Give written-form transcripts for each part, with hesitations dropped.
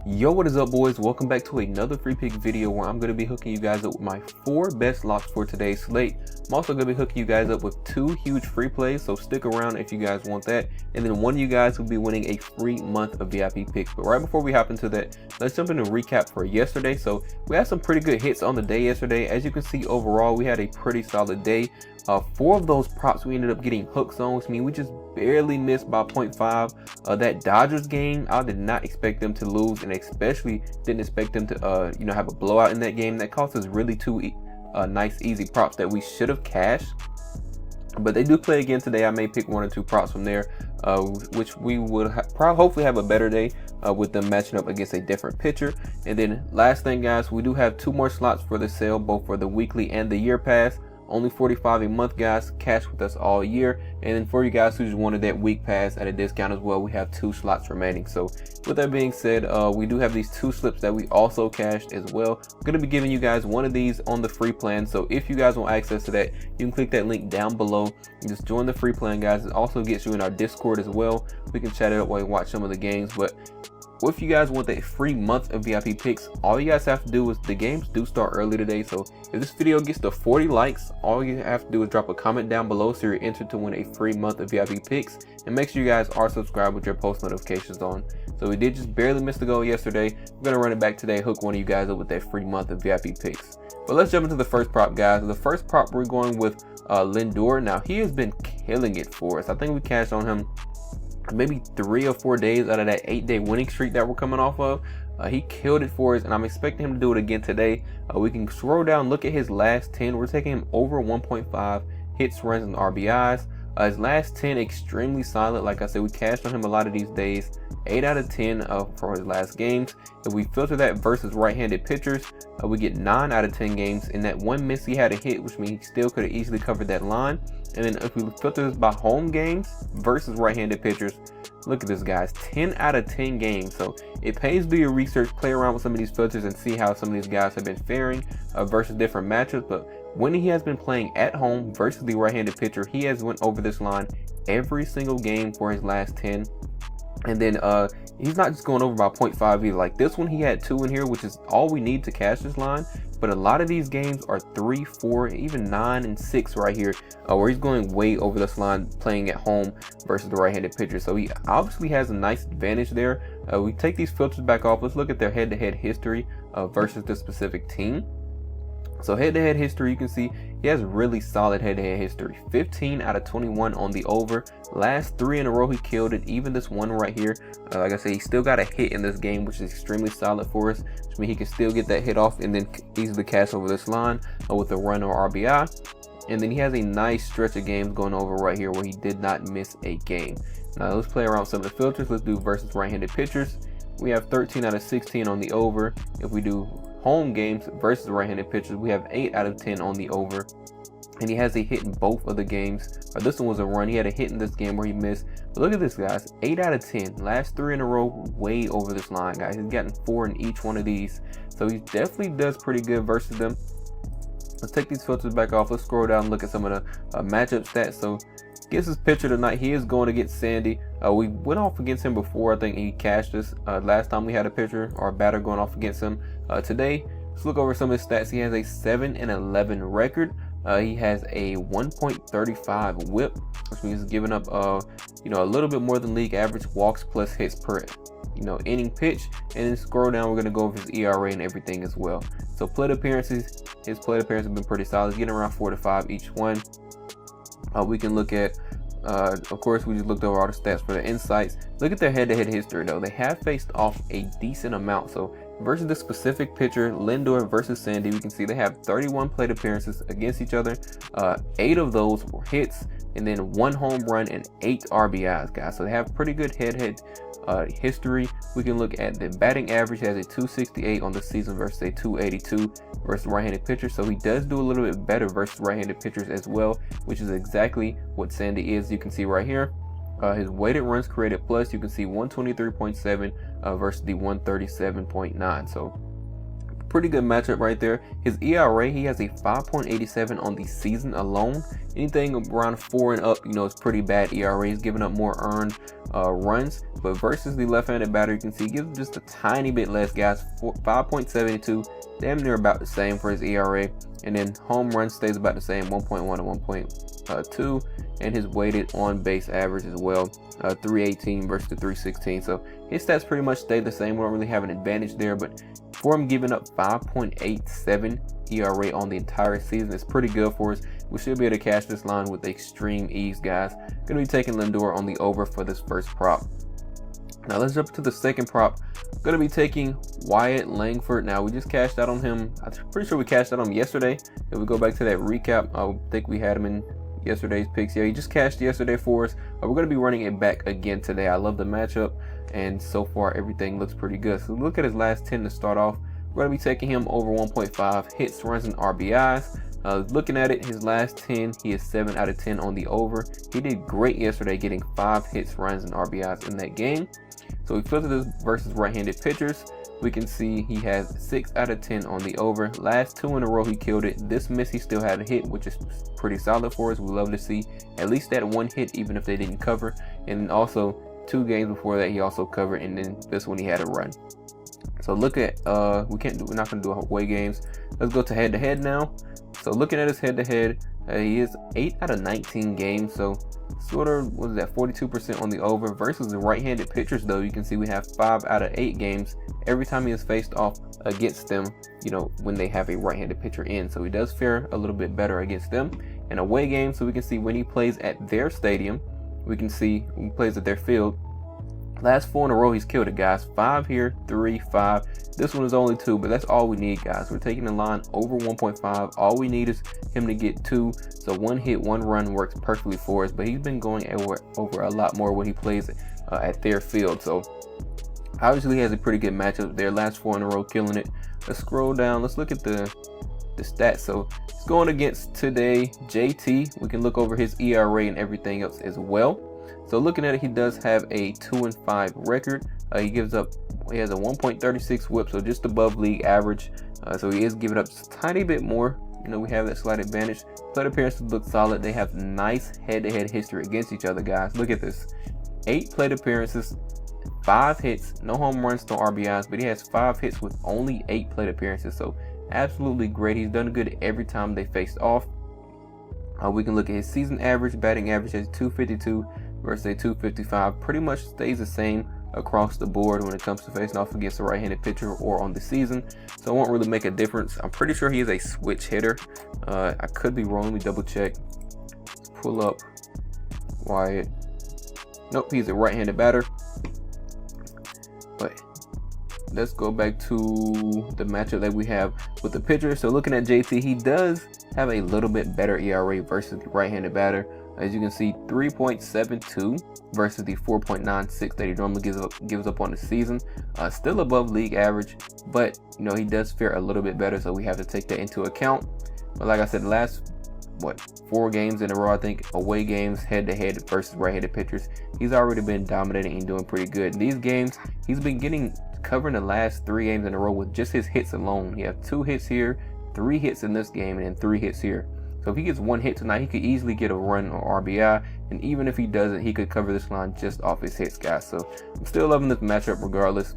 Yo, what is up, boys? Welcome back to another free pick video where I'm going to be hooking you guys up with my 4 best locks for today's slate. I'm also going to be hooking you guys up with 2 huge free plays, so stick around if you guys want that. And then one of you guys will be winning a free month of VIP picks. But right before we hop into that, let's jump into a recap for yesterday. So we had some pretty good hits on the day yesterday. As you can see, overall, we had a pretty solid day. 4 of those props we ended up getting hooks on, which means we just barely missed by 0.5. That Dodgers game, I did not expect them to lose, and especially didn't expect them to have a blowout in that game. That cost us really 2 nice easy props that we should have cashed. But they do play again today. I may pick 1 or 2 props from there, which we would hopefully have a better day with them matching up against a different pitcher. And then last thing, guys, we do have 2 more slots for the sale, both for the weekly and the year pass. Only $45 a month, guys. Cash with us all year. And then for you guys who just wanted that week pass at a discount as well, we have 2 slots remaining. So with that being said, we do have these 2 slips that we also cashed as well. I'm going to be giving you guys one of these on the free plan. So if you guys want access to that, you can click that link down below and just join the free plan, guys. It also gets you in our Discord as well. We can chat it up while we watch some of the games. But if you guys want that free month of VIP picks, all you guys have to do is, the games do start early today, so if this video gets to 40 likes, all you have to do is drop a comment down below so you're entered to win a free month of VIP picks. And make sure you guys are subscribed with your post notifications on. So we did just barely miss the goal yesterday. We're gonna run it back today, hook one of you guys up with that free month of VIP picks. But let's jump into the first prop, guys. The first prop, we're going with Lindor. Now he has been killing it for us. I think we cashed on him maybe 3 or 4 days out of that 8-day winning streak that we're coming off of. He killed it for us, and I'm expecting him to do it again today. We can scroll down, look at his last 10. We're taking him over 1.5 hits, runs, and RBIs. His last 10 extremely solid. Like I said, we cashed on him a lot of these days. 8 out of 10 for his last games. If we filter that versus right-handed pitchers, we get 9 out of 10 games. And that one miss, he had a hit, which means he still could have easily covered that line. And then if we filter this by home games versus right-handed pitchers, look at this, guys, 10 out of 10 games. So it pays to do your research, play around with some of these filters and see how some of these guys have been faring versus different matchups. But when he has been playing at home versus the right-handed pitcher, he has went over this line every single game for his last 10. And then he's not just going over by 0.5 either. Like this one, he had 2 in here, which is all we need to cash this line. But a lot of these games are 3, 4, even 9 and 6 right here, where he's going way over this line playing at home versus the right-handed pitcher. So he obviously has a nice advantage there. We take these filters back off. Let's look at their head-to-head history versus the specific team. So head-to-head history, you can see he has really solid head-to-head history. 15 out of 21 on the over. Last 3 in a row, he killed it. Even this one right here, like I said, he still got a hit in this game, which is extremely solid for us. Which means he can still get that hit off and then easily cash over this line with a run or RBI. And then he has a nice stretch of games going over right here where he did not miss a game. Now let's play around with some of the filters. Let's do versus right-handed pitchers. We have 13 out of 16 on the over. If we do home games versus right-handed pitchers, we have 8 out of 10 on the over. And he has a hit in both of the games. This one was a run. He had a hit in this game where he missed. But look at this, guys. 8 out of 10. Last 3 in a row, way over this line, guys. He's gotten 4 in each one of these. So he definitely does pretty good versus them. Let's take these filters back off. Let's scroll down and look at some of the matchup stats. So against his pitcher tonight, he is going against Sandy. We went off against him before. I think he cashed us last time we had a pitcher or a batter going off against him. Today, let's look over some of his stats. He has a 7-11 record. He has a 1.35 whip, which means he's giving up a little bit more than league average walks plus hits per inning pitch. And then scroll down, we're going to go over his ERA and everything as well. So plate appearances, his plate appearances have been pretty solid. He's getting around 4 to 5 each one. We can look at, of course, we just looked over all the stats for the insights. Look at their head-to-head history, though. They have faced off a decent amount. So versus the specific pitcher, Lindor versus Sandy, we can see they have 31 plate appearances against each other. 8 of those were hits, and then 1 home run and 8 RBIs, guys. So they have pretty good head-to-head history. We can look at the batting average. He has a 268 on the season versus a 282 versus right-handed pitchers. So he does do a little bit better versus right-handed pitchers as well, which is exactly what Sandy is. You can see right here. His weighted runs created plus, you can see 123.7 versus the 137.9. So Pretty good matchup right there. His ERA, he has a 5.87 on the season alone. Anything around 4 and up, you know, it's pretty bad ERA. He's giving up more earned runs, but versus the left-handed batter, you can see he gives just a tiny bit less, guys. 5.72, damn near about the same for his ERA. And then home run stays about the same, 1.1 to 1.2, and his weighted on base average as well, 318 versus the 316. So his stats pretty much stay the same. We don't really have an advantage there, but for him giving up 5.87 ERA on the entire season, it's pretty good for us. We should be able to cash this line with extreme ease, guys. Gonna be taking Lindor on the over for this first prop. Now let's jump to the second prop. Gonna be taking Wyatt Langford. Now we just cashed out on him. I'm pretty sure we cashed out on him yesterday. If we go back to that recap, I think we had him in yesterday's picks. Yeah, he just cashed yesterday for us. We're gonna be running it back again today. I love the matchup, and so far everything looks pretty good. So look at his last 10 to start off. We're gonna be taking him over 1.5 hits, runs, and RBIs. Looking at it, his last 10, he is 7 out of 10 on the over. He did great yesterday, getting 5 hits, runs, and RBIs in that game. So we flip this versus right-handed pitchers. We can see he has 6 out of 10 on the over. Last 2 in a row, he killed it. This miss, he still had a hit, which is pretty solid for us. We love to see at least that 1 hit, even if they didn't cover. And also 2 games before that, he also covered, and then this one he had a run. So look at we're not gonna do away games. Let's go to head-to-head now. So looking at his head-to-head, he is 8 out of 19 games. So sort of, what is that, 42% on the over. Versus the right-handed pitchers, though, you can see we have 5 out of 8 games every time he is faced off against them, you know, when they have a right-handed pitcher in. So he does fare a little bit better against them. And away games, so we can see when he plays at their stadium, we can see when he plays at their field, last 4 in a row, he's killed it, guys. 5 here, 3, 5. This one is only 2, but that's all we need, guys. We're taking the line over 1.5. All we need is him to get 2. So 1 hit, 1 run works perfectly for us. But he's been going over a lot more when he plays at their field. So obviously he has a pretty good matchup there. Last 4 in a row, killing it. Let's scroll down. Let's look at the stats. So he's going against today JT. We can look over his ERA and everything else as well. So looking at it, he does have a 2-5 record. He has a 1.36 whip, so just above league average. So he is giving up just a tiny bit more. You know, we have that slight advantage. Plate appearances look solid. They have nice head-to-head history against each other, guys. Look at this: 8 plate appearances, 5 hits, no home runs, no RBIs, but he has 5 hits with only 8 plate appearances. So absolutely great. He's done good every time they faced off. We can look at his season average, batting average as 252 versus a 255. Pretty much stays the same across the board when it comes to facing off against a right-handed pitcher or on the season. So it won't really make a difference. I'm pretty sure he is a switch hitter. I could be wrong. Let me double check. Let's pull up Wyatt. Nope, he's a right-handed batter. But let's go back to the matchup that we have with the pitcher. So looking at JT, he does have a little bit better ERA versus the right-handed batter. As you can see, 3.72 versus the 4.96 that he normally gives up on the season. Still above league average, but you know, he does fare a little bit better, so we have to take that into account. But like I said, the last 4 games in a row, I think, away games, head-to-head versus right-handed pitchers, he's already been dominating and doing pretty good. These games, he's been covering the last 3 games in a row with just his hits alone. He has 2 hits here, 3 hits in this game, and then 3 hits here. So if he gets 1 hit tonight, he could easily get a run or RBI. And even if he doesn't, he could cover this line just off his hits, guys. So I'm still loving this matchup regardless.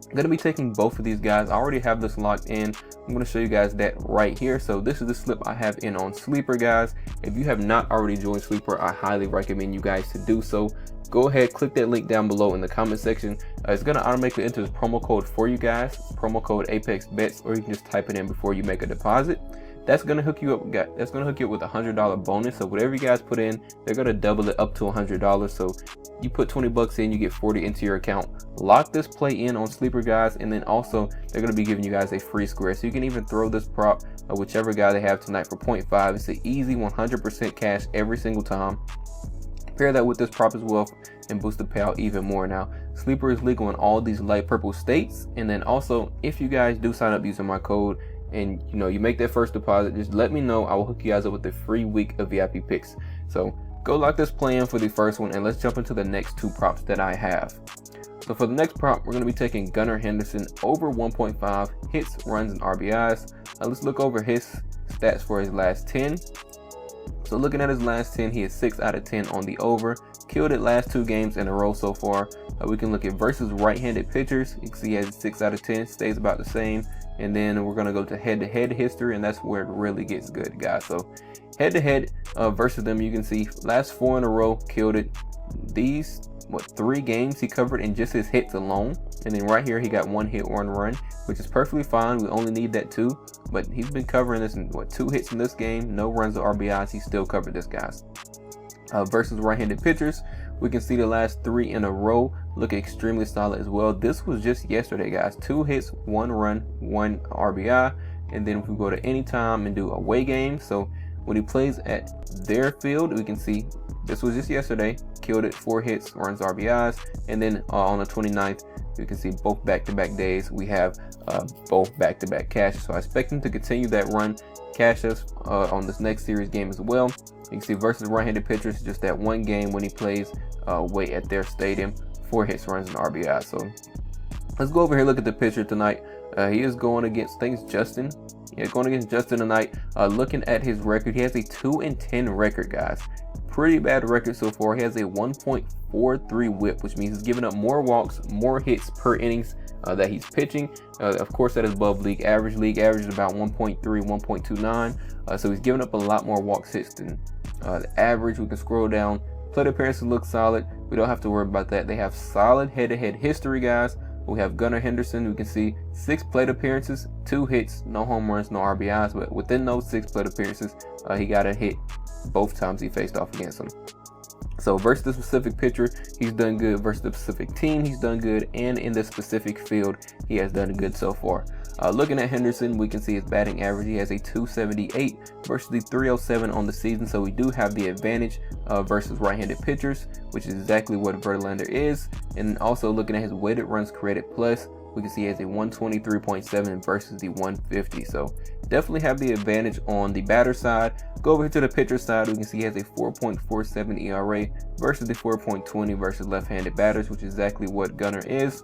I'm going to be taking both of these guys. I already have this locked in. I'm going to show you guys that right here. So this is the slip I have in on Sleeper, guys. If you have not already joined Sleeper, I highly recommend you guys to do so. Go ahead, click that link down below in the comment section. It's going to automatically enter this promo code for you guys. Promo code ApexBetz, or you can just type it in before you make a deposit. That's gonna hook you up. That's gonna hook you up with a $100 bonus. So whatever you guys put in, they're gonna double it up to $100. So you put 20 bucks in, you get 40 into your account. Lock this play in on Sleeper, guys, and then also they're gonna be giving you guys a free square. So you can even throw this prop whichever guy they have tonight for 0.5. It's an easy 100% cash every single time. Pair that with this prop as well and boost the payout even more. Now, Sleeper is legal in all these light purple states, and then also if you guys do sign up using my code, and you know, you make that first deposit, just let me know. I will hook you guys up with a free week of VIP picks. So go lock this play in for the first one, and let's jump into the next two props that I have. So for the next prop, we're going to be taking Gunnar Henderson over 1.5 hits, runs, and RBIs. Let's look over his stats for his last 10. So looking at his last 10, he is 6 out of 10 on the over. Killed it last 2 games in a row so far. We can look at versus right-handed pitchers. You can see he has 6 out of 10, stays about the same. And then we're going to go to head-to-head history, and that's where it really gets good, guys. So head-to-head versus them, you can see last 4 in a row, killed it. These 3 games he covered in just his hits alone, and then right here he got 1 hit, 1 run, which is perfectly fine. We only need that 2, but he's been covering this in 2 hits in this game, no runs or RBIs. He still covered this, guys. Versus right-handed pitchers, we can see the last 3 in a row look extremely solid as well. This was just yesterday, guys. 2 hits, 1 run, 1 RBI. And then if we go to anytime and do away games, so when he plays at their field, we can see this was just yesterday, killed it, 4 hits, runs, RBIs. And then on the 29th, you can see both back-to-back days, we have both back-to-back cashes. So I expect him to continue that run, cash us on this next series game as well. You can see versus right-handed pitchers, just that 1 game when he plays away at their stadium, 4 hits, runs, and RBI. So let's go over here, look at the pitcher tonight. He is going against, I think it's Justin. Yeah, going against Justin tonight. Looking at his record, he has a 2-10 record, guys. Pretty bad record so far. He has a 1.43 whip, which means he's giving up more walks, more hits per innings that he's pitching. Of course, that is above league average. League average is about 1.3, 1.29. So he's giving up a lot more walks, hits than the average. We can scroll down. Plate appearances look solid. We don't have to worry about that. They have solid head-to-head history, guys. We have Gunnar Henderson. We can see 6 plate appearances, 2 hits, no home runs, no RBIs. But within those 6 plate appearances, he got a hit both times he faced off against him. So versus the specific pitcher, he's done good. Versus the specific team, he's done good. And in the specific field, he has done good so far. Looking at Henderson, we can see his batting average. He has a 278 versus the 307 on the season. So we do have the advantage versus right-handed pitchers, which is exactly what Verlander is. And also looking at his weighted runs created plus, we can see he has a 123.7 versus the 150. So definitely have the advantage on the batter side. Go over here to the pitcher side. We can see he has a 4.47 ERA versus the 4.20 versus left-handed batters, which is exactly what Gunnar is.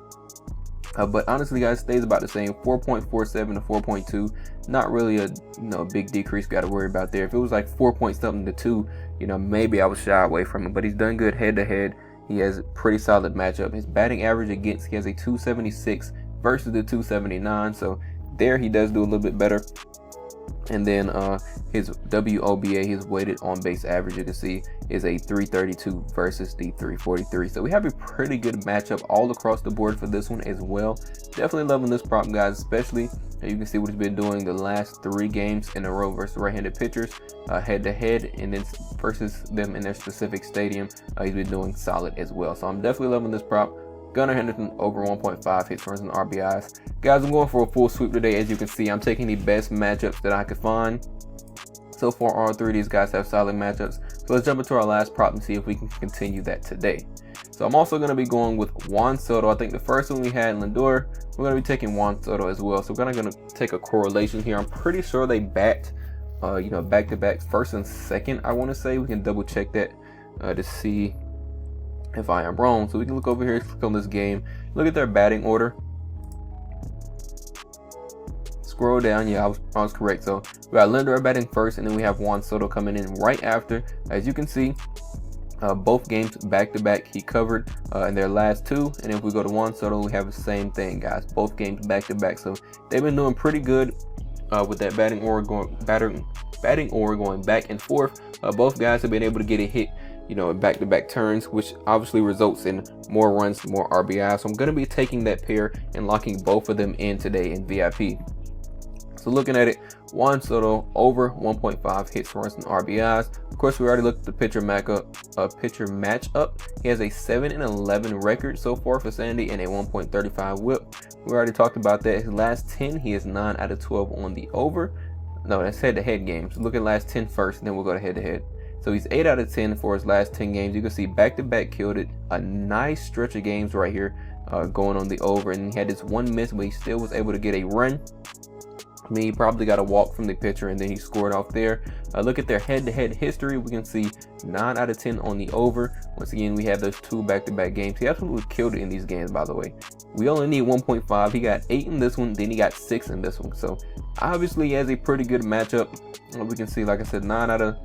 But honestly, guys, stays about the same, 4.47 to 4.2. Not really a big decrease got to worry about there. If it was like 4 point something to 2, maybe I would shy away from him. But he's done good head to head. He has a pretty solid matchup. His batting average against, he has a 276 versus the 279. So there he does do a little bit better. And then his WOBA, his weighted on base average, you can see is a 332 versus the 343. So we have a pretty good matchup all across the board for this one as well. Definitely loving this prop, guys, especially you can see what he's been doing the last 3 games in a row versus right-handed pitchers, head to head, and then versus them in their specific stadium. He's been doing solid as well. So I'm definitely loving this prop. Gunnar Henderson over 1.5 hits, runs, and RBIs. Guys, I'm going for a full sweep today. As you can see, I'm taking the best matchups that I could find. So far, all 3 of these guys have solid matchups. So let's jump into our last prop and see if we can continue that today. So I'm also going to be going with Juan Soto. I think the first one we had, Lindor, we're going to be taking Juan Soto as well. So we're going to take a correlation here. I'm pretty sure they bat, back-to-back first and second, I want to say. We can double check that to see if I am wrong. So we can look over here, click on this game, look at their batting order, scroll down. Yeah, I was correct. So we got Lindor batting first, and then we have Juan Soto coming in right after. As you can see, both games back to back he covered in their last 2. And if we go to Juan Soto, we have the same thing, guys, both games back to back. So they've been doing pretty good with that batting order going back and forth. Both guys have been able to get a hit in back-to-back turns, which obviously results in more runs, more RBI. So I'm going to be taking that pair and locking both of them in today in VIP. So looking at it, Juan Soto over 1.5 hits, runs, and RBIs. Of course, we already looked at the pitcher matchup. He has a 7-11 record so far for Sandy and a 1.35 whip. We already talked about that. His last 10, he is 9 out of 12 on the over. No, that's head-to-head games. Look at last 10 first, and then we'll go to head-to-head. So he's 8 out of 10 for his last 10 games. You can see back-to-back killed it. A nice stretch of games right here going on the over. And he had this 1 miss, but he still was able to get a run. I mean, he probably got a walk from the pitcher and then he scored off there. Look at their head-to-head history. We can see 9 out of 10 on the over. Once again, we have those 2 back-to-back games. He absolutely killed it in these games, by the way. We only need 1.5. He got 8 in this one, then he got 6 in this one. So obviously he has a pretty good matchup. We can see, like I said, 9 out of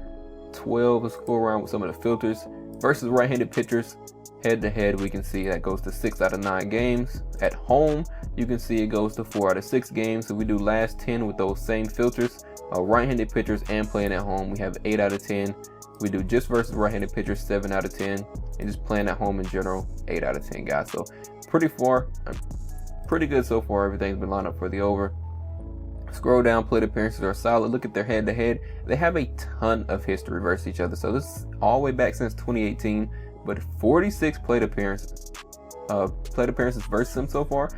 12. Let's go around with some of the filters. Versus right-handed pitchers, head-to-head, we can see that goes to 6 out of 9 games. At home, you can see it goes to 4 out of 6 games. So we do last 10 with those same filters. Right-handed pitchers and playing at home, we have 8 out of 10. We do just versus right-handed pitchers, 7 out of 10. And just playing at home in general, 8 out of 10, guys. So pretty good so far. Everything's been lined up for the over. Scroll down, plate appearances are solid. Look at their head-to-head. They have a ton of history versus each other. So this is all the way back since 2018, but 46 plate appearances versus them so far.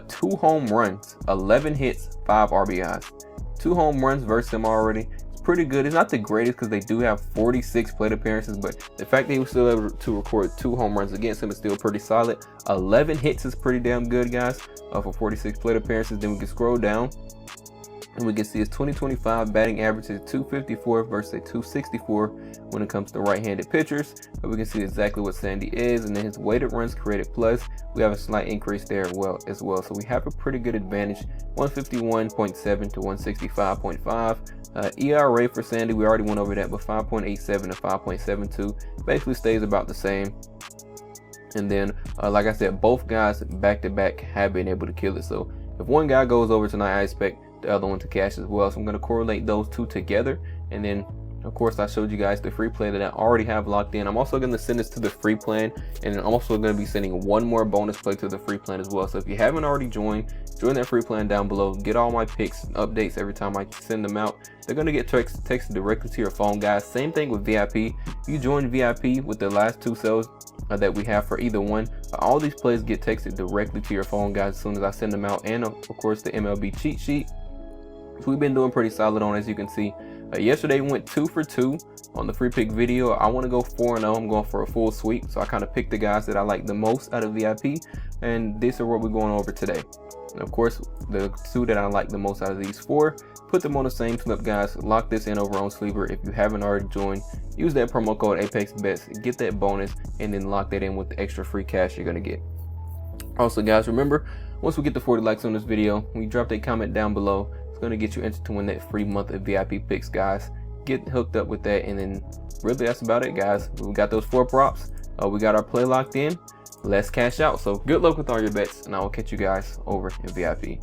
2 home runs, 11 hits, 5 RBIs. 2 home runs versus them already. It's pretty good. It's not the greatest because they do have 46 plate appearances, but the fact that he was still able to record 2 home runs against him is still pretty solid. 11 hits is pretty damn good, guys, for 46 plate appearances. Then we can scroll down, and we can see his 2025 batting average is 254 versus a 264 when it comes to right-handed pitchers. But we can see exactly what Sandy is, and then his weighted runs created plus, we have a slight increase there as well. So we have a pretty good advantage, 151.7 to 165.5. ERA for Sandy, we already went over that, but 5.87 to 5.72 basically stays about the same. And then, like I said, both guys back-to-back have been able to kill it. So if one guy goes over tonight, I expect the other one to cash as well. So I'm going to correlate those 2 together, and then of course I showed you guys the free play that I already have locked in. I'm also going to send this to the free plan, and I'm also going to be sending one more bonus play to the free plan as well. So if you haven't already join that free plan down below. Get all my picks and updates every time I send them out. They're going to get texted directly to your phone, guys. Same thing with VIP. If you join VIP with the last 2 sales that we have for either one, all these plays get texted directly to your phone, guys, as soon as I send them out. And of course the MLB cheat sheet, we've been doing pretty solid on, as you can see. Yesterday we went 2 for 2 on the free pick video. I want to go 4-0. I'm going for a full sweep, so I kind of picked the guys that I like the most out of VIP, and these are what we're going over today. And of course, the 2 that I like the most out of these 4, put them on the same slip, guys. Lock this in over on Sleeper. If you haven't already joined, use that promo code ApexBetz, get that bonus, and then lock that in with the extra free cash you're going to get. Also, guys, remember, once we get to 40 likes on this video, when you drop that comment down below, it's going to get you entered to win that free month of VIP picks, guys. Get hooked up with that, and then really that's about it, guys. We got those 4 props. We got our play locked in. Let's cash out. So good luck with all your bets, and I will catch you guys over in VIP.